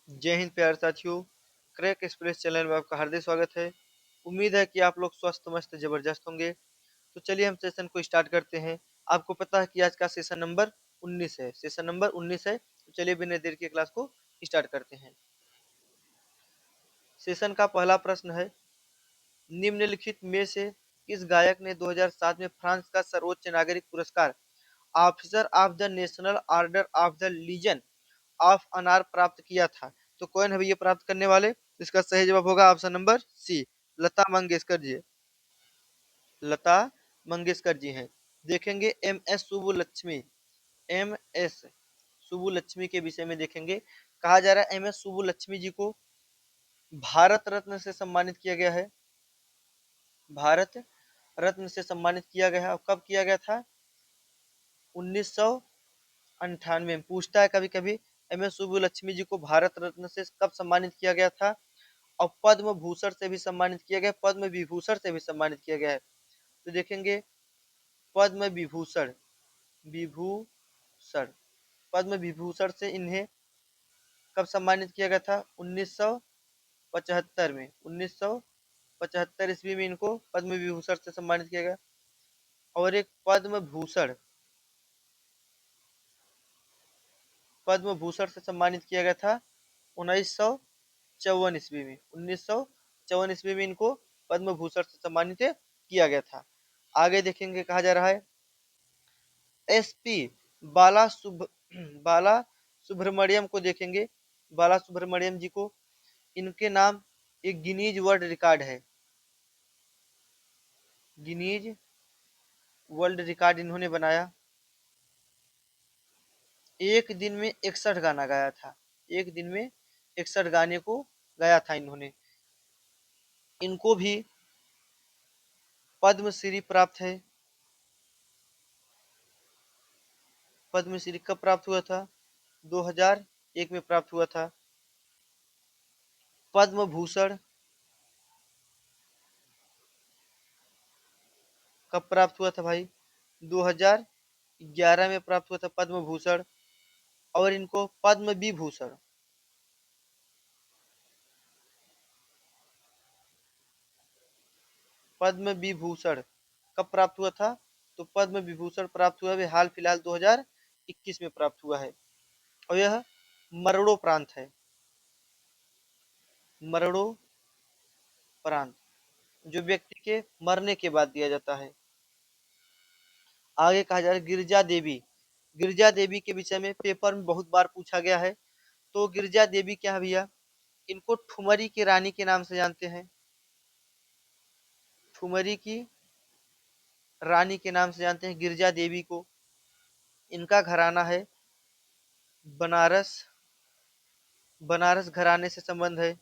जय हिंद प्यारे साथियों। क्रैक एक्सप्रेस चैनल में आपका हार्दिक स्वागत है। उम्मीद है कि आप लोग स्वस्थ मस्त जबरदस्त होंगे। तो चलिए हम सेशन को स्टार्ट करते हैं। आपको पता है कि आज का सेशन नंबर 19 है। सेशन नंबर 19 है, तो चलिए बिना देर के क्लास को स्टार्ट करते हैं। सेशन का पहला प्रश्न है, निम्नलिखित में से किस गायक ने 2007 में फ्रांस का सर्वोच्च नागरिक पुरस्कार officer of the national order of the legion of honour प्राप्त किया था? तो कौन है ये प्राप्त करने वाले? इसका सही जवाब होगा option number C, Lata Mangeshkar ji. Lata Mangeshkar ji हैं। देखेंगे M S Subbulakshmi, M S Subbulakshmi के विषय में देखेंगे। कहा जा रहा है एम एस सुब्बुलक्ष्मी जी को भारत रत्न से सम्मानित किया गया है। भारत रत्न से सम्मानित किया गया है। और कब किया गया था? 1998 में। पूछता है कभी कभी एम एस सुब्बुलक्ष्मी जी को भारत रत्न से कब सम्मानित किया गया था? और पद्म भूषण से भी सम्मानित किया गया, पद्म विभूषण से भी सम्मानित किया गया है। तो देखेंगे पद्म विभूषण, विभूषण, पद्म विभूषण से इन्हें कब सम्मानित किया गया था? 1975 में। 1975 ईस्वी में इनको पद्म विभूषण से सम्मानित किया गया। और एक पद्म भूषण से सम्मानित किया गया था 1954 ईस्वी में। 1954 ईस्वी में इनको पद्म भूषण से सम्मानित किया गया था। आगे देखेंगे, कहा जा रहा है एसपी बाला सुब बाला सुब्रमण्यम को देखेंगे। बाला सुब्रमण्यम जी को, इनके नाम एक गिनीज वर्ल्ड रिकॉर्ड है। गिनीज वर्ल्ड रिकॉर्ड इन्होंने बनाया। एक दिन में 61 गाना गाया था। एक दिन में 61 गाने को गाया था इन्होंने। इनको भी पद्मश्री प्राप्त है। पद्मश्री कब प्राप्त हुआ था? 2001 में प्राप्त हुआ था। पद्म भूषण कब प्राप्त हुआ था भाई? 2011 में प्राप्त हुआ था पद्म भूषण। और इनको पद्म विभूषण, पद्म विभूषण कब प्राप्त हुआ था? तो पद्म विभूषण प्राप्त हुआ है हाल फिलहाल 2021 में प्राप्त हुआ है। और यह मरणों प्रांत है। मरणों प्रांत जो व्यक्ति के मरने के बाद दिया जाता है। आगे कहा जा रहा है गिरजा देवी। गिरजा देवी के विषय में पेपर में बहुत बार पूछा गया है। तो गिरजा देवी क्या है भैया? इनको ठुमरी की रानी के नाम से जानते हैं। ठुमरी की रानी के नाम से जानते हैं गिरजा देवी को। इनका घराना है बनारस। बनारस घराने से संबंध है।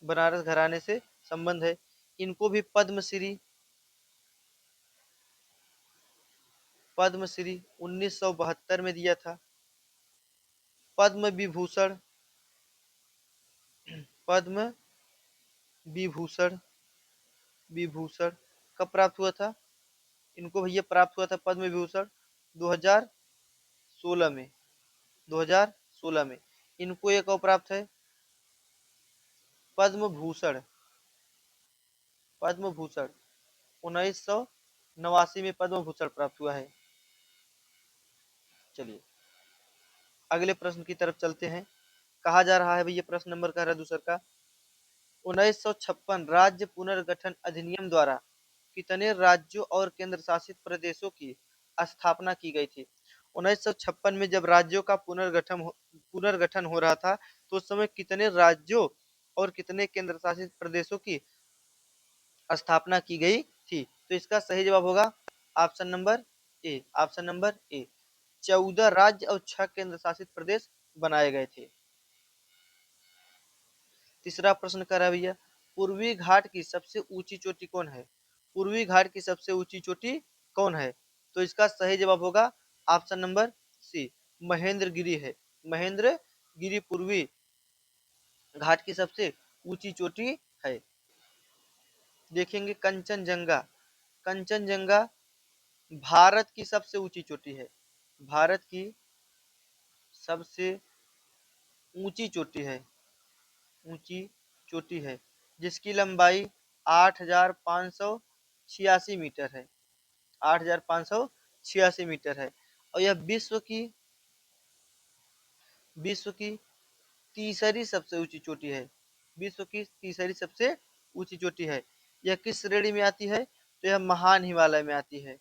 बनारस घराने से संबंध है। इनको भी पद्मश्री, पद्मश्री 1972 में दिया था। पद्म विभूषण, पद्म विभूषण, विभूषण कब प्राप्त हुआ था? इनको भैया प्राप्त हुआ था पद्म विभूषण 2016 में। 2016 में। इनको एक और प्राप्त है पद्म भूषण। पद्म भूषण 1989 में पद्म भूषण प्राप्त हुआ है। चलिए अगले प्रश्न की तरफ चलते हैं। कहा जा रहा है भैया, प्रश्न नंबर कह रहा है दूसर का, 1956 राज्य पुनर्गठन अधिनियम द्वारा कितने राज्यों और केंद्र शासित प्रदेशों की स्थापना की गई थी? 1956 में जब राज्यों का पुनर्गठन हो रहा था, तो उस समय कितने राज्यों और कितने केंद्र शासित प्रदेशों की स्थापना की गई थी? तो इसका सही जवाब होगा option number A. Option number A, 14 राज्य और 6 केंद्र शासित प्रदेश बनाए गए थे। तीसरा प्रश्न कर रहा है भैया, पूर्वी घाट की सबसे ऊंची चोटी कौन है? पूर्वी घाट की सबसे ऊंची चोटी कौन है? तो इसका सही जवाब होगा ऑप्शन नंबर सी, महेंद्रगिरी है। महेंद्रगिरी पूर्वी घाट की सबसे ऊंची चोटी है। देखेंगे कंचनजंगा। कंचनजंगा भारत की सबसे ऊंची चोटी है। भारत की सबसे ऊंची चोटी है, ऊंची चोटी है, जिसकी लंबाई 8,586 मीटर है, 8,586 मीटर है। और यह विश्व की तीसरी सबसे ऊंची चोटी है, विश्व की तीसरी सबसे ऊंची चोटी है। यह किस श्रेणी में आती है? तो यह महान हिमालय में आती है,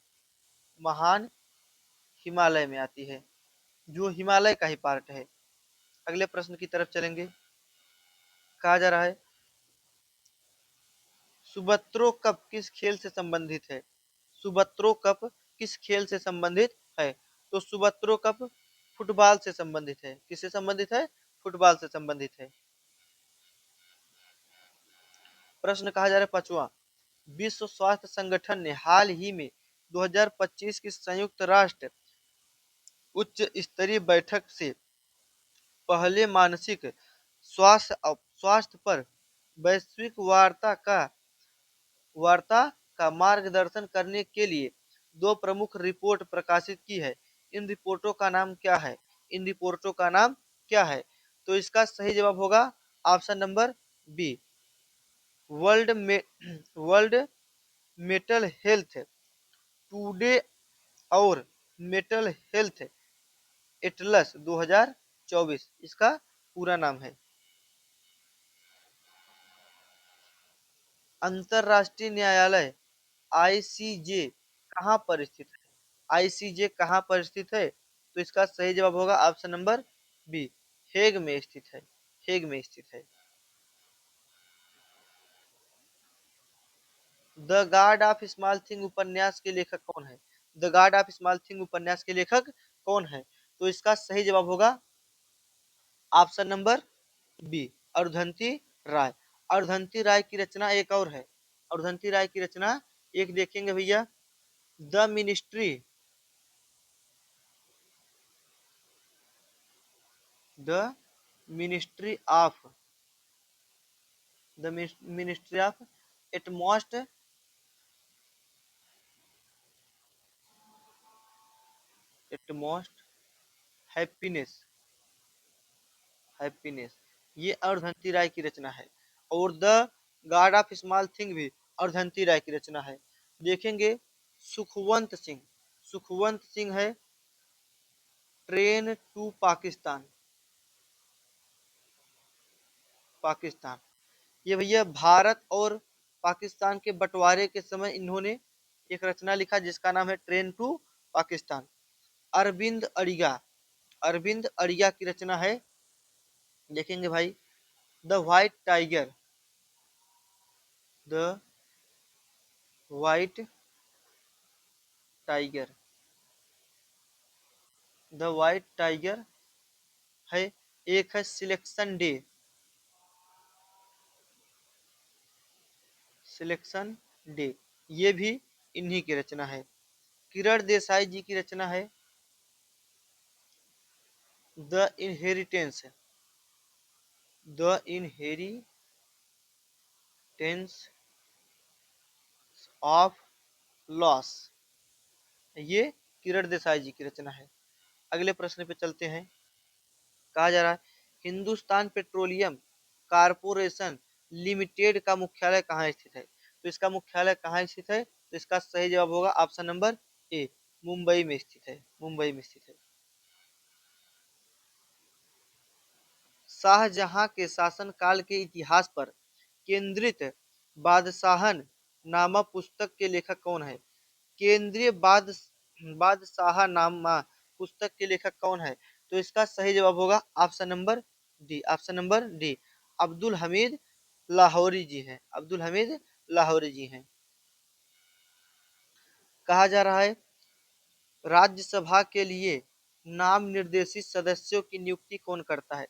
महान हिमालय में आती है, जो हिमालय का ही पार्ट है। अगले प्रश्न की तरफ चलेंगे। कहा जा रहा है सुब्रतो कप किस खेल से संबंधित है? सुब्रतो कप किस खेल से संबंधित है? तो सुब्रतो कप फुटबॉल से संबंधित है। किससे संबंधित है? फुटबॉल से संबंधित है। प्रश्न कहा जा रहा है पांचवा, विश्व स्वास्थ्य संगठन ने हाल ही में 2025 की संयुक्त राष्ट्र उच्च स्तरीय बैठक से पहले मानसिक स्वास्थ्य पर वैश्विक वार्ता का मार्गदर्शन करने के लिए दो प्रमुख रिपोर्ट प्रकाशित की है। इन रिपोर्टों का नाम क्या है? इन रिपोर्टों का नाम क्या है? तो इसका सही जवाब होगा ऑप्शन नंबर बी, वर्ल्ड में वर्ल्ड मेंटल हेल्थ टुडे और मेंटल हेल्थ एटलस 2024 इसका पूरा नाम है। अंतरराष्ट्रीय न्यायालय आईसीजे कहाँ पर स्थित है? आईसीजे कहाँ पर स्थित है? तो इसका सही जवाब होगा ऑप्शन नंबर बी, हेग में स्थित है, हेग में स्थित है। The guard of small thing उपन्यास के लेखक कौन है? The guard of small thing उपन्यास के लेखक कौन है? तो इसका सही जवाब होगा ऑप्शन नंबर बी, अरुंधति राय। अरुंधति राय की रचना एक और है, अरुंधति राय की रचना एक देखेंगे भैया, the ministry, the ministry of the ministry of utmost utmost happiness, happiness, ये अरुंधति राय की रचना है। और the god of small thing भी अरुंधति राय की रचना है। देखेंगे सुखवंत सिंह, सुखवंत सिंह है ट्रेन टू पाकिस्तान, पाकिस्तान, ये भैया भारत और पाकिस्तान के बंटवारे के समय इन्होंने एक रचना लिखा जिसका नाम है ट्रेन टू पाकिस्तान। अरविंद अड़िगा, अरविंद अड़िगा की रचना है, देखेंगे भाई, the white tiger, the white tiger, the white tiger है। एक है सिलेक्शन डे, सिलेक्शन डे, ये भी इन्हीं की रचना है। किरण देसाई जी की रचना है the inheritance, the inheritance of loss, ये किरण देसाई जी की रचना है। अगले प्रश्न पे चलते हैं। कहा जा रहा है हिंदुस्तान पेट्रोलियम कारपोरेशन लिमिटेड का मुख्यालय कहाँ स्थित है? तो इसका मुख्यालय कहाँ स्थित है? तो इसका सही जवाब होगा ऑप्शन नंबर ए, मुंबई में स्थित है, मुंबई में स्थित है। शाहजहां के शासनकाल के इतिहास पर केंद्रित बादशाहन नामक पुस्तक के लेखक कौन है? केंद्रीय बादशाहनामा पुस्तक के लेखक कौन है? तो इसका सही जवाब होगा option number D, option number D, Abdul Hamid Lahori ji हैं, अब्दुल हमीद लाहौरी जी हैं। कहा जा रहा है राज्यसभा के लिए नाम निर्देशित सदस्यों की नियुक्ति कौन करता है?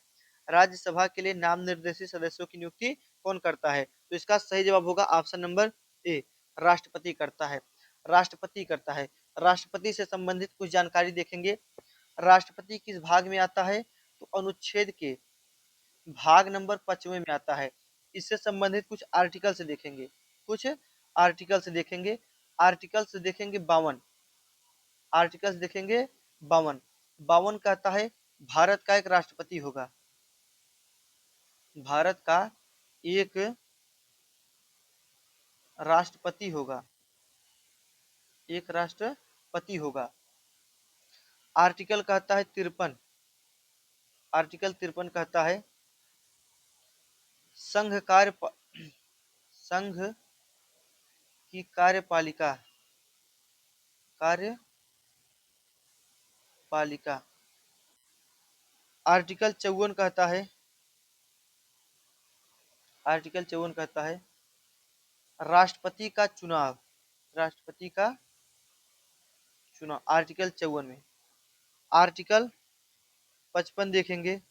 राज्यसभा के लिए नाम निर्देशित सदस्यों की नियुक्ति कौन करता है? तो इसका सही जवाब होगा ऑप्शन नंबर ए, राष्ट्रपति करता है, राष्ट्रपति करता है। राष्ट्रपति से संबंधित कुछ जानकारी देखेंगे। राष्ट्रपति किस भाग में आता है? तो अनुच्छेद के भाग नंबर 5वें में आता है। इससे संबंधित कुछ आर्टिकल से देखेंगे, कुछ आर्टिकल से देखेंगे, आर्टिकल से देखेंगे 52, आर्टिकल्स देखेंगे 52, 52 कहता है भारत का एक राष्ट्रपति होगा, भारत का एक राष्ट्रपति होगा, एक राष्ट्रपति होगा। आर्टिकल कहता है 53, आर्टिकल 53 कहता है संघ कार्य संघ की कार्यपालिका। आर्टिकल 54 कहता है, आर्टिकल 54 कहता है राष्ट्रपति का चुनाव, राष्ट्रपति का चुनाव आर्टिकल 54 में। आर्टिकल 55 देखेंगे,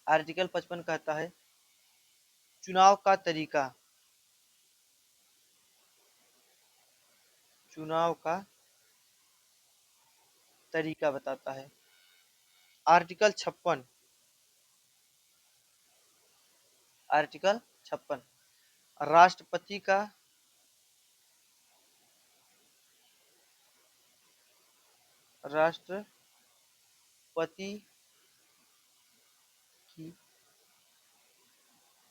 आर्टिकल 55 कहता है चुनाव का तरीका, चुनाव का तरीका बताता है। आर्टिकल 56, आर्टिकल 56 राष्ट्रपति का राष्ट्रपति की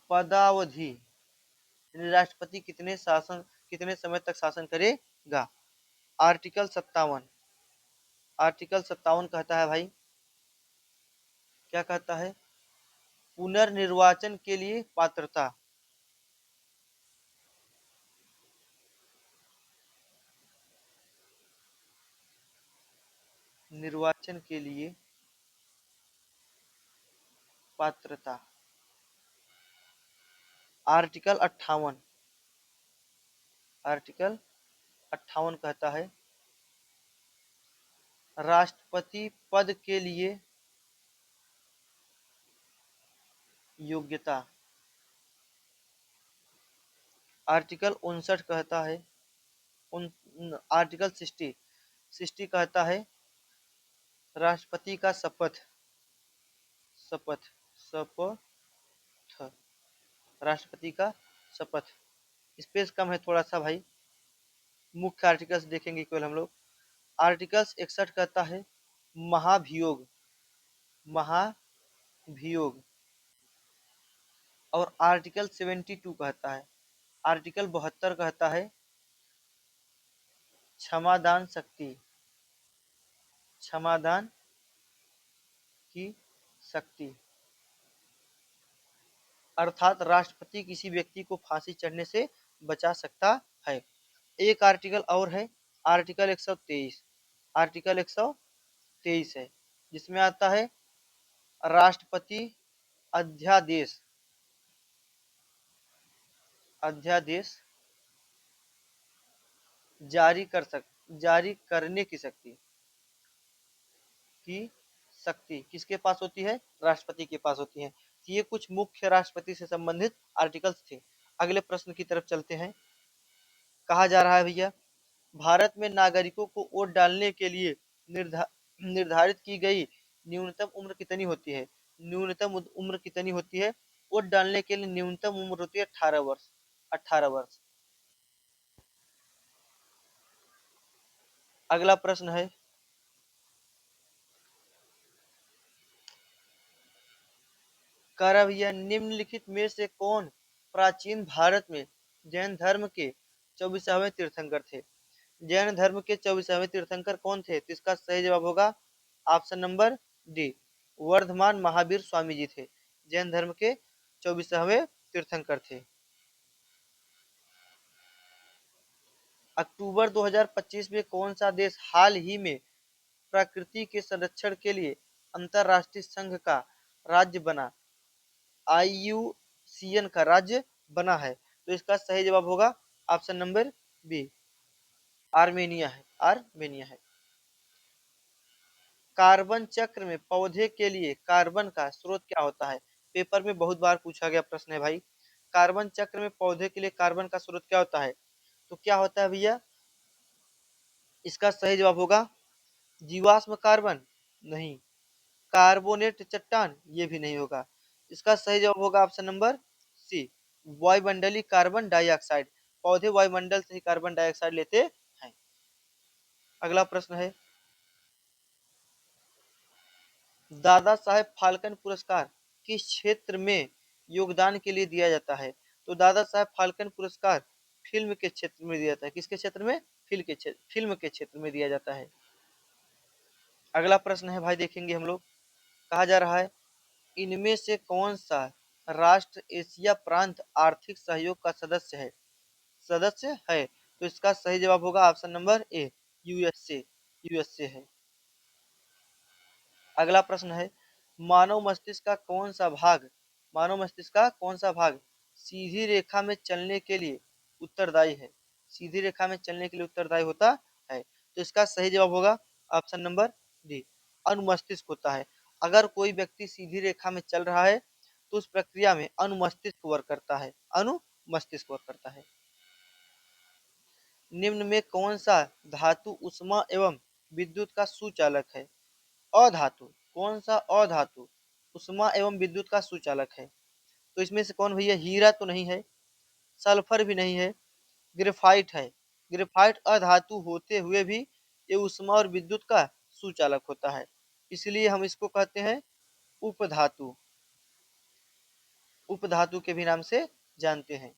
पदावधि, यानी राष्ट्रपति कितने समय तक शासन करेगा। आर्टिकल 57, आर्टिकल 57 कहता है भाई, क्या कहता है पुनर्निर्वाचन के लिए पात्रता, निर्वाचन के लिए पात्रता। आर्टिकल 58, आर्टिकल 58 कहता है राष्ट्रपति पद के लिए योग्यता। आर्टिकल 59 कहता है आर्टिकल 60 कहता है राष्ट्रपति का शपथ, शपथ शपथ राष्ट्रपति का शपथ। स्पेस कम है थोड़ा सा भाई, मुख्य आर्टिकल्स देखेंगे केवल हम लोग। आर्टिकल्स 61 कहता है महाभियोग, महाभियोग। और आर्टिकल 72 कहता है, आर्टिकल 72 कहता है क्षमादान शक्ति, क्षमादान की शक्ति। अर्थात राष्ट्रपति किसी व्यक्ति को फांसी चढ़ने से बचा सकता है। एक आर्टिकल और है, आर्टिकल 123, आर्टिकल 123 है जिसमें आता है राष्ट्रपति अध्यादेश, अध्यादेश जारी करने की शक्ति किसके पास होती है, राष्ट्रपति के पास होती है। ये कुछ मुख्य राष्ट्रपति से संबंधित आर्टिकल्स थे। अगले प्रश्न की तरफ चलते हैं। कहा जा रहा है भैया भारत में नागरिकों को वोट डालने के लिए निर्धारित की गई न्यूनतम उम्र कितनी होती है। न्यूनतम उम्र कितनी होती है वोट डालने के लिए? न्यूनतम उम्र होती है 18 वर्ष, 18 वर्ष। अगला प्रश्न है भैया निम्नलिखित में से कौन प्राचीन भारत में जैन धर्म के 24वें तीर्थंकर थे। जैन धर्म के 24वें तीर्थंकर कौन थे? तो इसका सही जवाब होगा option number D, Vardhaman Mahavir Swami ji थे, जैन धर्म के 24वें तीर्थंकर थे। अक्टूबर 2025 में कौन सा देश हाल ही में प्रकृति के संरक्षण के लिए अंतरराष्ट्रीय संघ का राज्य बना, IUCN का राज्य बना है? तो इसका सही जवाब होगा ऑप्शन नंबर बी, आर्मेनिया है, आर्मेनिया है। कार्बन चक्र में पौधे के लिए कार्बन का स्रोत क्या होता है? पेपर में बहुत बार पूछा गया प्रश्न है भाई। कार्बन चक्र में पौधे के लिए कार्बन का स्रोत क्या होता है? तो क्या होता है भैया? इसका सही जवाब होगा जीवाश्म कार्बन, नहीं। कार्बोनेट चट्टान, ये भी नहीं होगा। इसका सही जवाब होगा ऑप्शन नंबर सी, वायुमंडलीय कार्बन डाइऑक्साइड। पौधे वायुमंडल से ही कार्बन डाइऑक्साइड लेते हैं। अगला प्रश्न है दादा साहेब फाल्कन पुरस्कार किस क्षेत्र में योगदान के लिए दिया जाता है? तो दादा साहेब फाल्कन पुरस्कार फिल्म के क्षेत्र में दिया जाता है। किसके क्षेत्र में? फिल्म के क्षेत्र में दिया जाता है। अगला प्रश्न है भाई, देखेंगे हम लोग। कहा जा रहा है, इनमें से कौन सा राष्ट्र एशिया प्रांत आर्थिक सहयोग का सदस्य है? तो इसका सही जवाब होगा option number A, USA. USA है। अगला प्रश्न है, मानव मस्तिष्क का कौन सा भाग मानव मस्तिष्क का कौन सा भाग सीधी रेखा में चलने के लिए उत्तरदायी है? सीधी रेखा में चलने के लिए उत्तरदायी होता है। तो इसका सही जवाब होगा ऑप्शन नंबर डी, अनुमस्तिष्क होता है। अगर कोई व्यक्ति सीधी रेखा में चल रहा है तो उस प्रक्रिया में अनुमस्तिष्क वर्क करता है। अनुमस्तिष्क वर्क करता है। निम्न में कौन सा धातु उष्मा एवं विद्युत का सुचालक है? अधातु। कौन सा अधातु उष्मा एवं विद्युत का सुचालक है? तो इसमें से कौन भैया? हीरा तो नहीं है, सल्फर भी नहीं है, ग्रेफाइट है। ग्रेफाइट अधातु होते हुए भी ये उष्मा और विद्युत का सुचालक होता है, इसलिए हम इसको कहते हैं उपधातु। उपधातु के भी नाम से जानते हैं।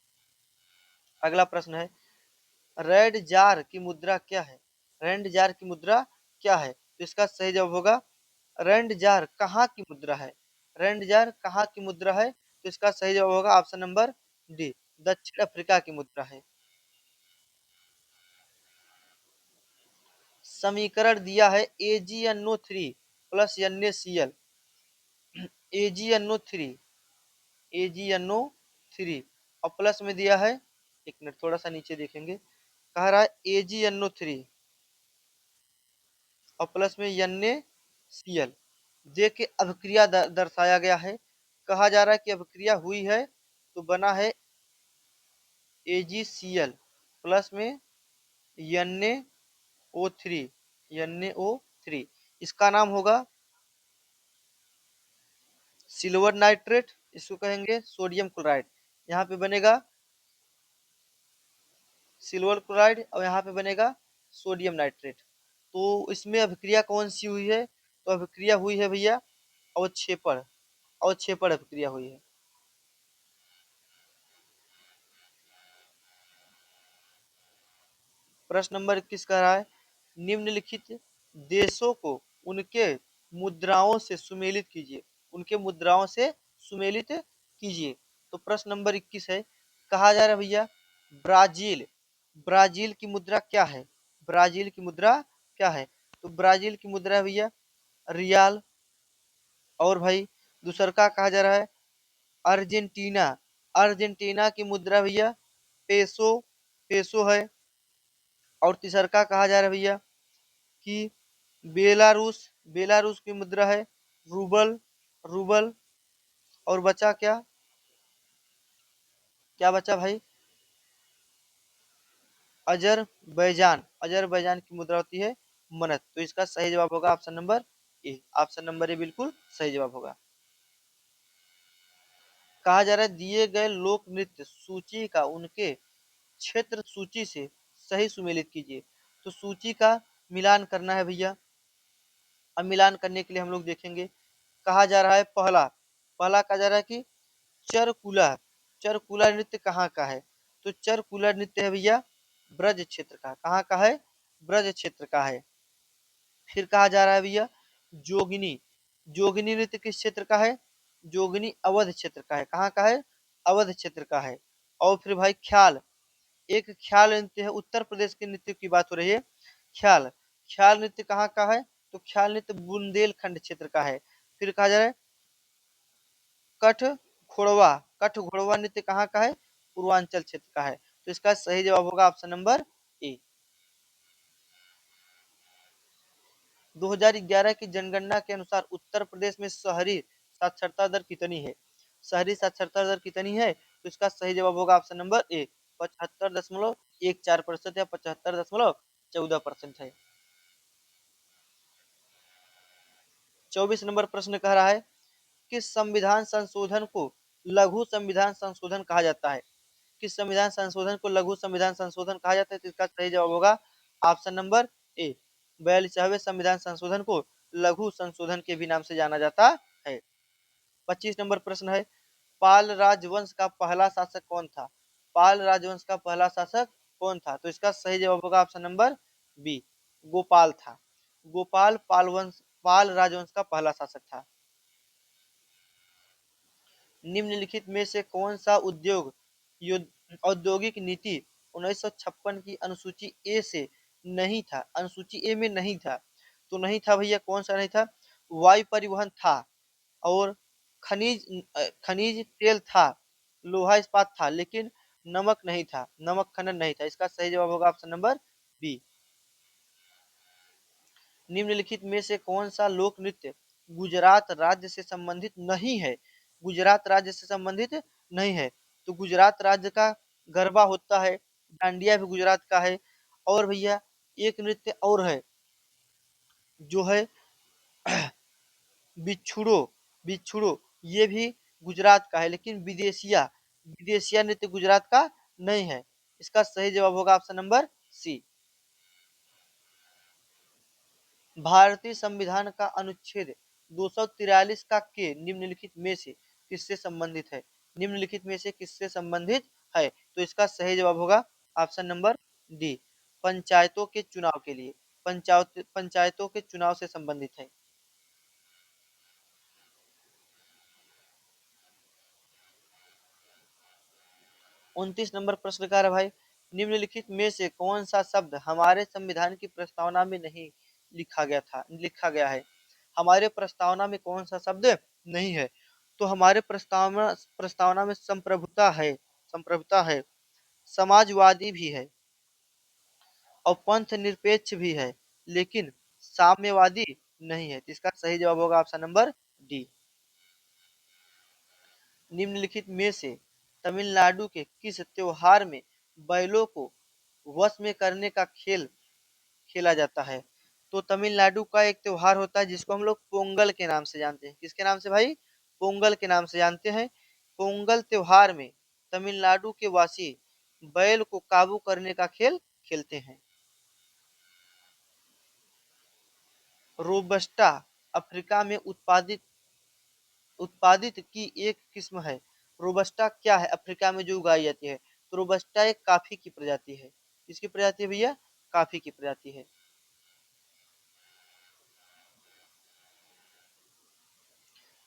अगला प्रश्न है, रेड जार की मुद्रा क्या है? रेड जार की मुद्रा क्या है? तो इसका सही जवाब होगा, रेड जार कहाँ की मुद्रा है? रेड जार कहाँ की मुद्रा है? तो इसका सही जवाब होगा ऑप्शन नंबर डी, दक्षिण अफ्रीका की मुद्रा है। समीकरण दिया है AgNO3 plus NaCl। AgNO3 AgNO3 और प्लस में दिया है, एक मिनट थोड़ा सा नीचे देखेंगे, कह रहा है AgNO3 और प्लस में NaCl दे के अभिक्रिया दर्शाया गया है। कहा जा रहा है कि अभिक्रिया हुई है तो बना है AgCl प्लस में NaO3। इसका नाम होगा सिल्वर नाइट्रेट, इसको कहेंगे सोडियम क्लोराइड। यहाँ पे बनेगा सिल्वर क्लोराइड और यहाँ पे बनेगा सोडियम नाइट्रेट। तो इसमें अभिक्रिया कौन सी हुई है? तो अभिक्रिया हुई है भैया अवक्षेपण। अवक्षेपण अभिक्रिया हुई है। प्रश्न नंबर 21 कह रहा है, निम्नलिखित देशों को उनके मुद्राओं से सुमेलित कीजिए। उनके मुद्राओं से सुमेलित कीजिए। तो प्रश्न नंबर 21 है, कहा जा रहा है भैया ब्राजील। ब्राजील की मुद्रा क्या है? ब्राजील की मुद्रा क्या है? तो ब्राजील की मुद्रा है भैया रियाल। और भाई दूसर का कहा जा रहा है अर्जेंटीना। अर्जेंटीना की मुद्रा भैया पेसो। पेसो है। और तीसर का कहा जा रहा है भैया कि बेलारूस। बेलारूस की मुद्रा है रूबल। रूबल। और बचा क्या? क्या बचा भाई? अजरबैजान। अजरबैजान की मुद्रा होती है मनत। तो इसका सही जवाब होगा option number A. Option number A बिल्कुल सही जवाब होगा। कहा जा रहा है दिए गए लोक नृत्य सूची का उनके क्षेत्र सूची से सही सुमेलित कीजिए। तो सूची का मिलान करना है भैया। अब मिलान करने के लिए हम लोग देखेंगे। कहा जा रहा है पहला पहला कहा जा रहा है कि चरकुला। चरकुला नृत्य कहाँ का है? तो चरकुला नृत्य है भैया ब्रज क्षेत्र का। कहाँ का है? ब्रज क्षेत्र का है। फिर कहा जा रहा है भैया जोगिनी। जोगिनी नृत्य किस क्षेत्र का है? जोगिनी अवध क्षेत्र का है। कहाँ का है? अवध क्षेत्र का है। और फिर भाई ख्याल। एक ख्याल नृत्य है, उत्तर प्रदेश के नृत्य की बात हो रही है। ख्याल। ख्याल नृत्य कहाँ का है? तो ख्याल नृत्य बुंदेलखंड क्षेत्र का है। फिर कहा जा रहा है कठ घोड़वा। कठ घोड़वा नृत्य कहाँ का है? पूर्वांचल क्षेत्र का है। तो इसका सही जवाब होगा ऑप्शन नंबर ए। 2011 की जनगणना के अनुसार उत्तर प्रदेश में शहरी साक्षरता दर कितनी है? शहरी साक्षरता दर कितनी है? तो इसका सही जवाब होगा ऑप्शन नंबर ए, 75.14% या 75.14% है। 24 नंबर प्रश्न कह रहा है, किस संविधान संशोधन को लघु संविधान संशोधन कहा जाता है? किस संविधान संशोधन को लघु संविधान संशोधन कहा जाता है? तो इसका सही जवाब होगा ऑप्शन नंबर ए, 42वें संविधान संशोधन को लघु संशोधन के भी नाम से जाना जाता है। 25 नंबर प्रश्न है, पाल राजवंश का पहला शासक कौन था? पाल राजवंश का पहला शासक कौन था? तो इसका सही जवाब होगा ऑप्शन नंबर बी, गोपाल था। गोपाल पाल राजवंश का पहला शासक था। निम्नलिखित में से कौन सा उद्योग औद्योगिक नीति 1956 की अनुसूची ए से नहीं था? अनुसूची ए में नहीं था, तो नहीं था भैया, कौन सा नहीं था? वायु परिवहन था, और खनिज तेल था, लोहा इस्पात था, लेकिन नमक नहीं था, नमक खनन नहीं था। इसका सही जवाब होगा ऑप्शन नंबर बी। निम्नलिखित में से कौन सा लोक नृत्य गुजरात राज्य से संबंधित नहीं है? गुजरात राज्य से संबंधित नहीं है, तो गुजरात राज्य का गरबा होता है, डांडिया भी गुजरात का है, और भैया एक नृत्य और है जो है बिच्छुड़ो, बिच्छुड़ो ये भी गुजरात का है, लेकिन विदेशिया विदेशिया नृत्य गुजरात का नहीं है। इसका सही जवाब होगा ऑप्शन नंबर सी। भारतीय संविधान का अनुच्छेद 243 का के निम्नलिखित में से किससे संबंधित है? निम्नलिखित में से किससे संबंधित है? तो इसका सही जवाब होगा ऑप्शन नंबर डी, पंचायतों के चुनाव के लिए, पंचायतों के चुनाव से संबंधित है। 29 नंबर प्रश्न का है भाई, निम्नलिखित में से कौन सा शब्द हमारे संविधान की प्रस्तावना में नहीं लिखा गया है? हमारे प्रस्तावना में कौन सा शब्द नहीं है? तो हमारे प्रस्तावना में संप्रभुता है, समाजवादी भी है, और पंथ निरपेक्ष भी है, लेकिन साम्यवादी नहीं है। इसका सही जवाब होगा ऑप्शन नंबर डी। निम्नलिखित में से तमिलनाडु के किस त्योहार में बैलों को वश में करने का खेल खेला जाता है? तो तमिलनाडु का एक त्योहार होता है जिसको हम लोग पोंगल के नाम से जानते हैं। किसके नाम से भाई? पोंगल के नाम से जानते हैं। पोंगल त्योहार में तमिलनाडु के वासी बैल को काबू करने का खेल खेलते हैं। रोबस्टा अफ्रीका में उत्पादित की एक किस्म है। रोबस्टा क्या है अफ्रीका में जो उगाई जाती है? तो रोबस्टा एक कॉफी की प्रजाति है। किसकी प्रजाति है भैया? कॉफी की प्रजाति है।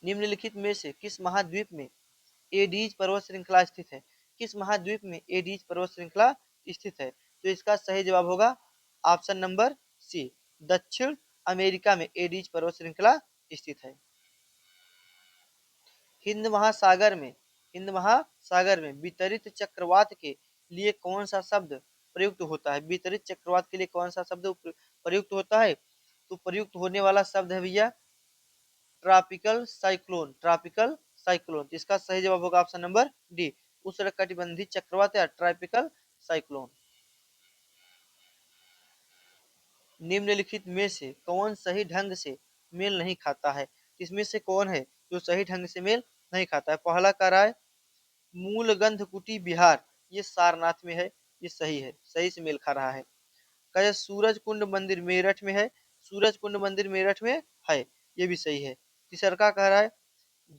निम्नलिखित में से किस महाद्वीप में एडीज पर्वत श्रृंखला स्थित है? किस महाद्वीप में एडीज पर्वत श्रृंखला स्थित है? तो इसका सही जवाब होगा ऑप्शन नंबर सी, दक्षिण अमेरिका में एडीज पर्वत श्रृंखला स्थित है। हिंद महासागर में हिंद महासागर में वितरित चक्रवात के लिए कौन सा शब्द प्रयुक्त होता है? वितरित चक्रवात के लिए कौन सा शब्द प्रयुक्त होता है? तो प्रयुक्त होने वाला शब्द है भैया ट्रॉपिकल साइक्लोन। ट्रॉपिकल साइक्लोन, इसका सही जवाब होगा ऑप्शन नंबर डी, उष्णकटिबंधीय चक्रवात या ट्रॉपिकल साइक्लोन। निम्नलिखित में से कौन सही ढंग से मेल नहीं खाता है? इसमें से कौन है जो सही ढंग से मेल नहीं खाता है? पहला कह रहा है मूलगंध कुटी बिहार, ये सारनाथ में है, ये सही है, सही से मेल खा रहा है। कहे सूरज कुंड मंदिर मेरठ में है, सूरज कुंड मंदिर मेरठ में है, ये भी सही है। तीसरा का कह रहा है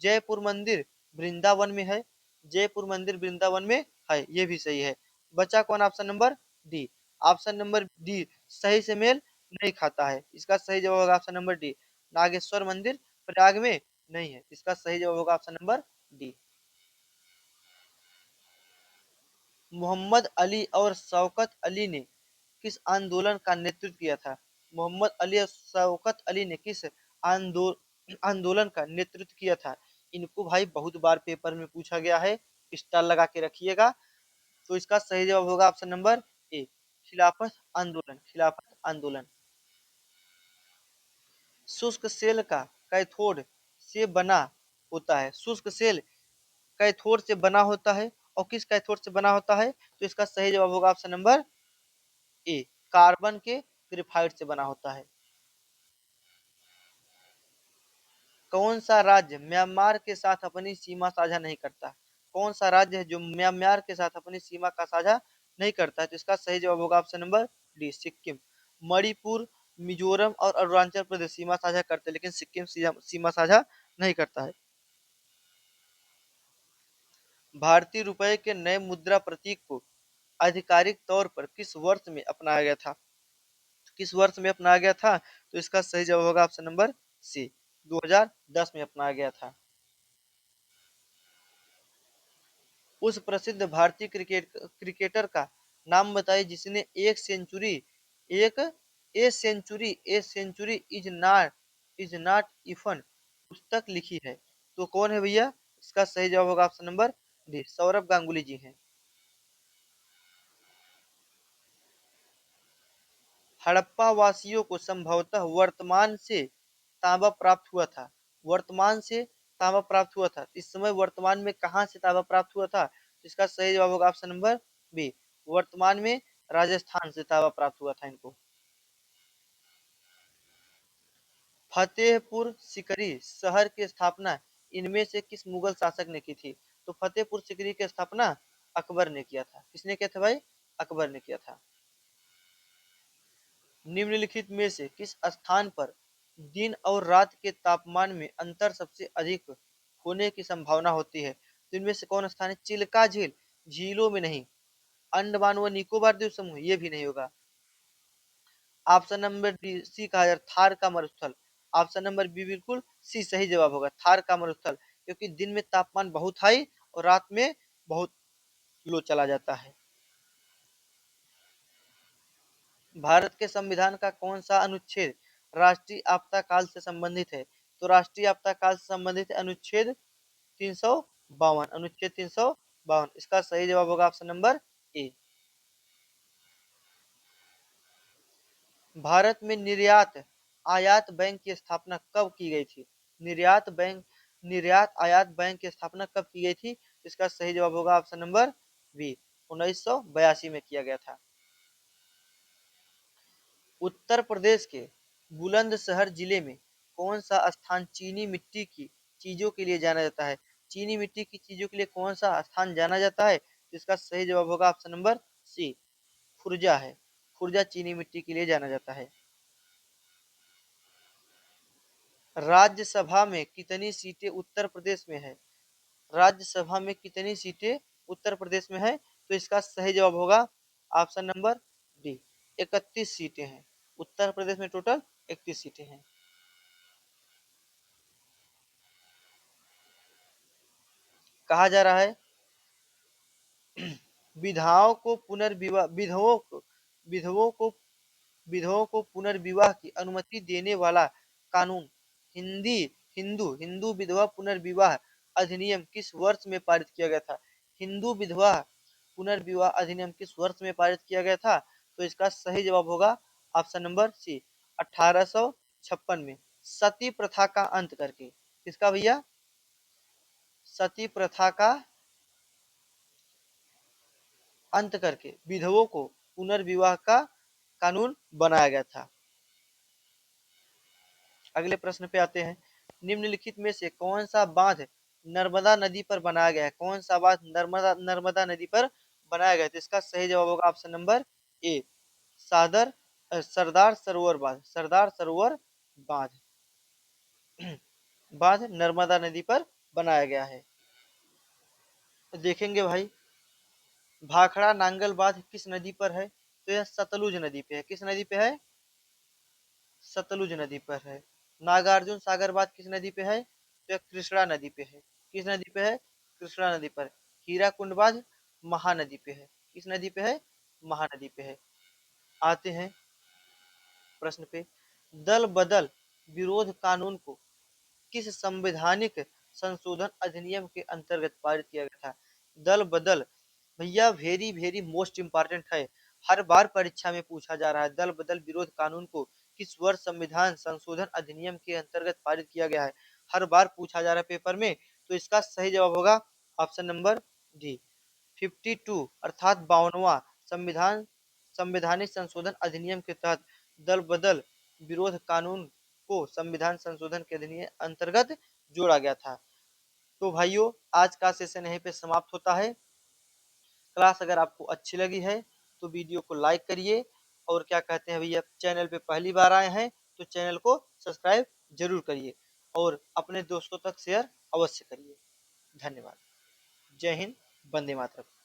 जयपुर मंदिर वृंदावन में है, जयपुर मंदिर वृंदावन में है, ये भी सही है। बचा कौन? Option number D. Option number D सही से मेल नहीं खाता है। इसका सही जवाब होगा ऑप्शन नंबर डी, नागेश्वर मंदिर प्रयाग में नहीं है। इसका सही जवाब होगा option number D. Mohammad Ali और शौकत अली ने किस आंदोलन का नेतृत्व किया था? मोहम्मद अली और शौकत अली ने किस आंदोलन का नेतृत्व किया था? इनको भाई बहुत बार पेपर में पूछा गया है, स्टार लगा के रखिएगा। तो इसका सही जवाब होगा ऑप्शन नंबर ए, खिलाफत आंदोलन। खिलाफत आंदोलन। शुष्क सेल का कैथोड से बना होता है। शुष्क सेल कैथोड से बना होता है, और किस कैथोड से बना होता है? तो इसका सही जवाब होगा ऑप्शन नंबर ए, कार्बन के ग्रेफाइट से बना होता है। कौन सा राज्य म्यांमार के साथ अपनी सीमा साझा नहीं करता? कौन सा राज्य है जो म्यांमार के साथ अपनी सीमा का साझा नहीं करता है? तो इसका सही जवाब होगा option number D, Sikkim. Manipur Mizoram और अरुणाचल प्रदेश सीमा साझा करते हैं, लेकिन सिक्किम सीमा साझा नहीं करता है। भारतीय रुपए के नए मुद्रा प्रतीक को आधिकारिक तौर पर किस वर्ष में अपनाया गया था? किस वर्ष में अपनाया गया था? तो इसका सही जवाब होगा ऑप्शन नंबर सी, 2010 में अपनाया गया था। उस प्रसिद्ध भारतीय क्रिकेटर का नाम बताइए जिसने एक ए सेंचुरी इज नॉट इफन पुस्तक लिखी है। तो कौन है भैया? इसका सही जवाब होगा option number D, Saurav Ganguly ji हैं। हड़प्पा वासियों को संभवतः वर्तमान से तांबा प्राप्त हुआ था। वर्तमान से तांबा प्राप्त हुआ था, इस समय वर्तमान में कहाँ से तांबा प्राप्त हुआ था? इसका सही जवाब होगा ऑप्शन नंबर बी, वर्तमान में राजस्थान से तांबा प्राप्त हुआ था इनको। फतेहपुर सिकरी शहर की स्थापना इनमें से किस मुगल शासक ने की थी? तो फतेहपुर सिकरी की स्थापना अकबर ने किया था। किसने किया था भाई? अकबर ने किया था। निम्नलिखित में से किस स्थान पर दिन और रात के तापमान में अंतर सबसे अधिक होने की संभावना होती है? तो इनमें से कौन स्थान है? चिल्का झील, झीलों में नहीं। अंडमान व निकोबार द्वीप समूह, ये भी नहीं होगा। ऑप्शन नंबर डी सी कहा जा रहा है, थार का मरुस्थल। ऑप्शन नंबर बी बिल्कुल सी सही जवाब होगा, थार का मरुस्थल, क्योंकि दिन में तापमान बहुत हाई और रात में बहुत लो चला जाता है। भारत के संविधान का कौन सा अनुच्छेद राष्ट्रीय आपदा काल से संबंधित है? तो राष्ट्रीय आपदा काल से संबंधित अनुच्छेद 352, अनुच्छेद 352, इसका सही जवाब होगा ऑप्शन नंबर ए। भारत में निर्यात आयात बैंक की स्थापना कब की गई थी? निर्यात आयात बैंक की स्थापना कब की गई थी? इसका सही जवाब होगा ऑप्शन नंबर बी, 1982 में किया गया था। उत्तर प्रदेश के बुलंदशहर जिले में कौन सा स्थान चीनी मिट्टी की चीजों के लिए जाना जाता है? चीनी मिट्टी की चीजों के लिए कौन सा स्थान जाना जाता है? इसका सही जवाब होगा ऑप्शन नंबर सी, खुर्जा है। खुर्जा चीनी मिट्टी के लिए जाना जाता है। राज्यसभा में कितनी सीटें उत्तर प्रदेश में है? राज्यसभा में कितनी सीटें उत्तर प्रदेश में है? तो इसका सही जवाब होगा ऑप्शन नंबर डी, 31 सीटें हैं। उत्तर प्रदेश में टोटल 31 सीटें हैं। कहा जा रहा है विधवाओं को पुनर्विवाह विधवों को विधवाओं को पुनर्विवाह की अनुमति देने वाला कानून हिंदी हिंदू हिंदू विधवा पुनर्विवाह अधिनियम किस वर्ष में पारित किया गया था? हिंदू विधवा पुनर्विवाह अधिनियम किस वर्ष में पारित किया गया था? तो इसका सही जवाब होगा ऑप्शन नंबर सी, 1856 में, सती प्रथा का अंत करके। किसका भैया? सती प्रथा का अंत करके विधवों को पुनर्विवाह का कानून बनाया गया था। अगले प्रश्न पे आते हैं। निम्नलिखित में से कौन सा बांध नर्मदा नदी पर बनाया गया है? कौन सा बांध नर्मदा नदी पर बनाया गया है? तो इसका सही जवाब होगा option number A, Sardar Sarovar बांध। सरदार सरोवर बांध बांध नर्मदा नदी पर बनाया गया है। तो देखेंगे भाई, भाखड़ा नांगल बांध किस नदी पर है? तो यह सतलुज नदी पे है। किस नदी पे है? सतलुज नदी पर है। नागार्जुन सागर बांध किस नदी पे है? तो यह कृष्णा नदी पे है। किस नदी पे है? कृष्णा नदी पर। हीराकुंड बांध महानदी पे है। किस नदी पे है? महानदी पे है। आते हैं प्रश्न पे। दल बदल विरोध कानून को किस संवैधानिक संशोधन अधिनियम के अंतर्गत पारित किया गया था? दल बदल भैया वेरी वेरी मोस्ट इंपॉर्टेंट है, हर बार परीक्षा में पूछा जा रहा है। दल बदल विरोध कानून को किस वर्ष संविधान संशोधन अधिनियम के अंतर्गत पारित किया गया है? हर बार पूछा जा रहा है पेपर में। तो इसका सही जवाब होगा ऑप्शन नंबर डी, 52 अर्थात 52वां संविधान संवैधानिक संशोधन अधिनियम के तहत दल बदल विरोध कानून को संविधान संशोधन के अधिनियम अंतर्गत जोड़ा गया था। तो भाइयों, आज का सेशन यहीं पे समाप्त होता है। क्लास अगर आपको अच्छी लगी है तो वीडियो को लाइक करिए और क्या कहते हैं भैया, चैनल पे पहली बार आए हैं तो चैनल को सब्सक्राइब जरूर करिए और अपने दोस्तों तक शेयर अवश्य करिए। धन्यवाद। जय हिंद। वंदे मातरम।